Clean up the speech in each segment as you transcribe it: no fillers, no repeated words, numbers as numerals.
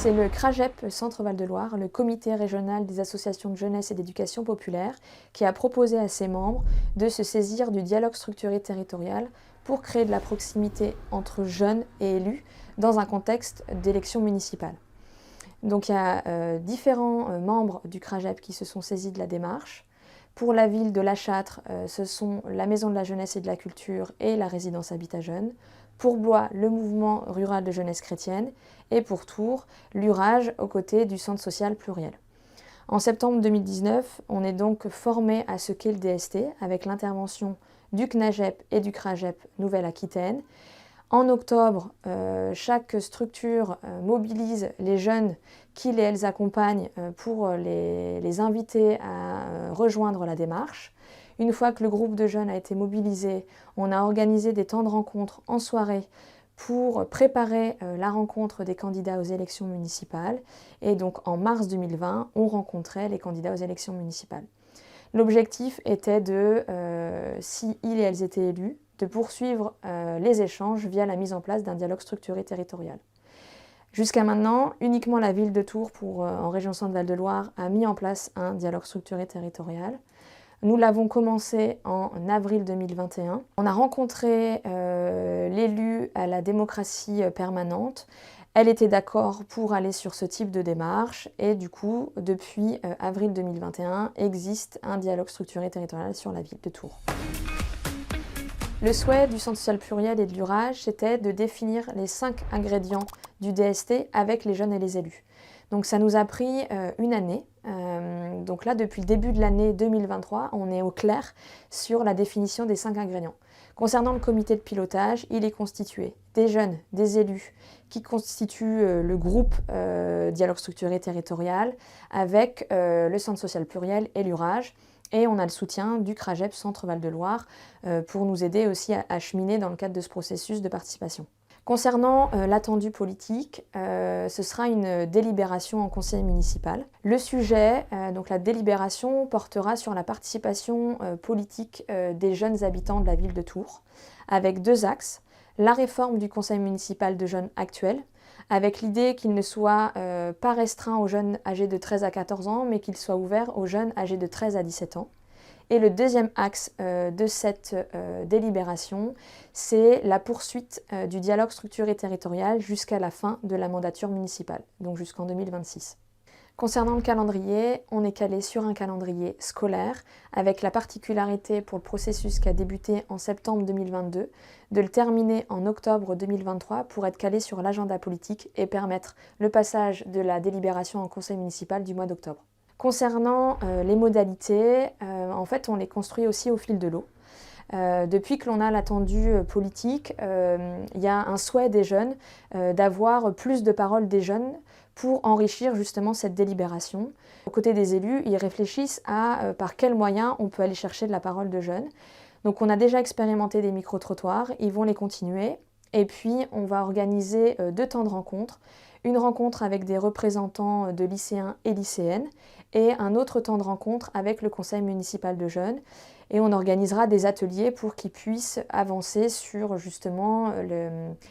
C'est le CRAGEP Centre-Val de Loire, le comité régional des associations de jeunesse et d'éducation populaire, qui a proposé à ses membres de se saisir du dialogue structuré territorial pour créer de la proximité entre jeunes et élus dans un contexte d'élection municipale. Donc il y a différents membres du CRAGEP qui se sont saisis de la démarche. Pour la ville de La Châtre, ce sont la Maison de la Jeunesse et de la Culture et la résidence Habitat Jeunes. Pour Blois, le mouvement rural de jeunesse chrétienne. Et pour Tours, l'Urage aux côtés du Centre social pluriel. En septembre 2019, on est donc formé à ce qu'est le DST avec l'intervention du CNAGEP et du CRAGEP Nouvelle-Aquitaine. En octobre, chaque structure mobilise les jeunes qu'ils et elles accompagnent pour les inviter à rejoindre la démarche. Une fois que le groupe de jeunes a été mobilisé, on a organisé des temps de rencontre en soirée pour préparer la rencontre des candidats aux élections municipales. Et donc en mars 2020, on rencontrait les candidats aux élections municipales. L'objectif était de, si ils et elles étaient élus, de poursuivre les échanges via la mise en place d'un dialogue structuré territorial. Jusqu'à maintenant, uniquement la ville de Tours, en région Centre-Val de Loire, a mis en place un dialogue structuré territorial. Nous l'avons commencé en avril 2021. On a rencontré l'élu à la démocratie permanente. Elle était d'accord pour aller sur ce type de démarche et du coup, depuis avril 2021, existe un dialogue structuré territorial sur la ville de Tours. Le souhait du Centre social pluriel et de l'Urage, c'était de définir les 5 ingrédients du DST avec les jeunes et les élus. Donc ça nous a pris une année. Donc là, depuis le début de l'année 2023, on est au clair sur la définition des 5 ingrédients. Concernant le comité de pilotage, il est constitué des jeunes, des élus, qui constituent le groupe dialogue structuré territorial avec le Centre social pluriel et l'Urage. Et on a le soutien du CRAGEP Centre-Val de Loire pour nous aider aussi à cheminer dans le cadre de ce processus de participation. Concernant l'attendu politique, ce sera une délibération en conseil municipal. Le sujet, donc la délibération, portera sur la participation politique des jeunes habitants de la ville de Tours, avec 2 axes. La réforme du conseil municipal de jeunes actuel, avec l'idée qu'il ne soit pas restreint aux jeunes âgés de 13 à 14 ans, mais qu'il soit ouvert aux jeunes âgés de 13 à 17 ans. Et le deuxième axe de cette délibération, c'est la poursuite du dialogue structuré territorial jusqu'à la fin de la mandature municipale, donc jusqu'en 2026. Concernant le calendrier, on est calé sur un calendrier scolaire, avec la particularité pour le processus qui a débuté en septembre 2022, de le terminer en octobre 2023 pour être calé sur l'agenda politique et permettre le passage de la délibération en conseil municipal du mois d'octobre. Concernant les modalités, en fait, on les construit aussi au fil de l'eau. Depuis que l'on a l'attendu politique, il y a un souhait des jeunes d'avoir plus de paroles des jeunes pour enrichir justement cette délibération. Aux côtés des élus, ils réfléchissent à par quels moyens on peut aller chercher de la parole de jeunes. Donc on a déjà expérimenté des micro-trottoirs, ils vont les continuer. Et puis on va organiser 2 temps de rencontre. Une rencontre avec des représentants de lycéens et lycéennes et un autre temps de rencontre avec le conseil municipal de jeunes. Et on organisera des ateliers pour qu'ils puissent avancer sur justement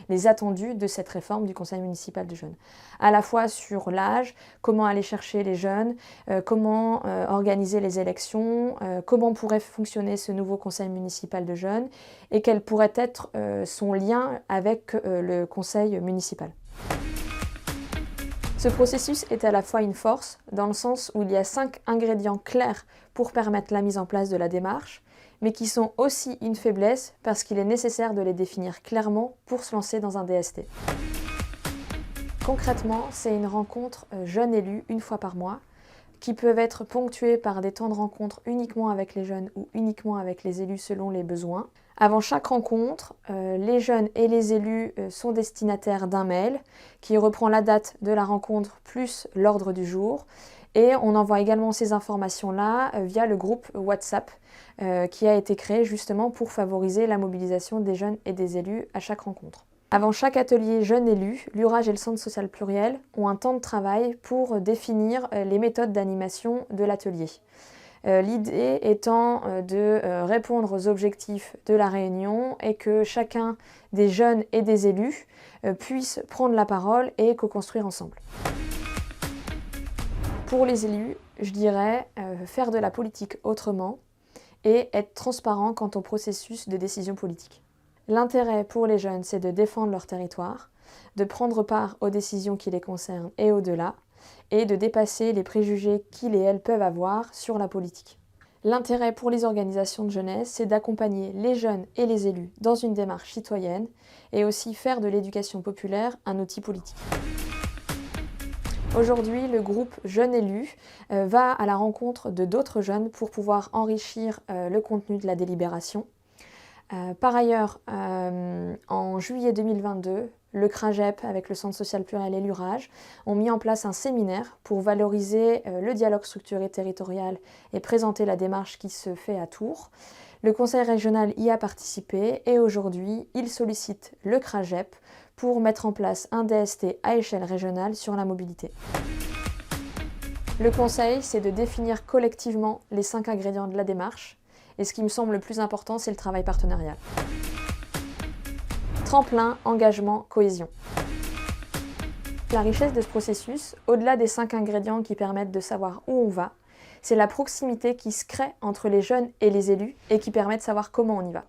les attendus de cette réforme du conseil municipal de jeunes. À la fois sur l'âge, comment aller chercher les jeunes, comment organiser les élections, comment pourrait fonctionner ce nouveau conseil municipal de jeunes et quel pourrait être son lien avec le conseil municipal. Ce processus est à la fois une force, dans le sens où il y a 5 ingrédients clairs pour permettre la mise en place de la démarche, mais qui sont aussi une faiblesse parce qu'il est nécessaire de les définir clairement pour se lancer dans un DST. Concrètement, c'est une rencontre jeunes élus une fois par mois, qui peuvent être ponctués par des temps de rencontre uniquement avec les jeunes ou uniquement avec les élus selon les besoins. Avant chaque rencontre, les jeunes et les élus sont destinataires d'un mail qui reprend la date de la rencontre plus l'ordre du jour. Et on envoie également ces informations-là via le groupe WhatsApp qui a été créé justement pour favoriser la mobilisation des jeunes et des élus à chaque rencontre. Avant chaque atelier jeunes élus, l'Urage et le Centre social pluriel ont un temps de travail pour définir les méthodes d'animation de l'atelier. L'idée étant de répondre aux objectifs de la réunion et que chacun des jeunes et des élus puisse prendre la parole et co-construire ensemble. Pour les élus, je dirais faire de la politique autrement et être transparent quant au processus de décision politique. L'intérêt pour les jeunes, c'est de défendre leur territoire, de prendre part aux décisions qui les concernent et au-delà, et de dépasser les préjugés qu'ils et elles peuvent avoir sur la politique. L'intérêt pour les organisations de jeunesse, c'est d'accompagner les jeunes et les élus dans une démarche citoyenne et aussi faire de l'éducation populaire un outil politique. Aujourd'hui, le groupe Jeunes Élus va à la rencontre de d'autres jeunes pour pouvoir enrichir le contenu de la délibération. Par ailleurs, en juillet 2022, le CRAGEP, avec le Centre social pluriel et l'URAGE, ont mis en place un séminaire pour valoriser le dialogue structuré territorial et présenter la démarche qui se fait à Tours. Le Conseil régional y a participé et aujourd'hui, il sollicite le CRAGEP pour mettre en place un DST à échelle régionale sur la mobilité. Le conseil, c'est de définir collectivement les 5 ingrédients de la démarche. Et ce qui me semble le plus important, c'est le travail partenarial. Tremplin, engagement, cohésion. La richesse de ce processus, au-delà des 5 ingrédients qui permettent de savoir où on va, c'est la proximité qui se crée entre les jeunes et les élus et qui permet de savoir comment on y va.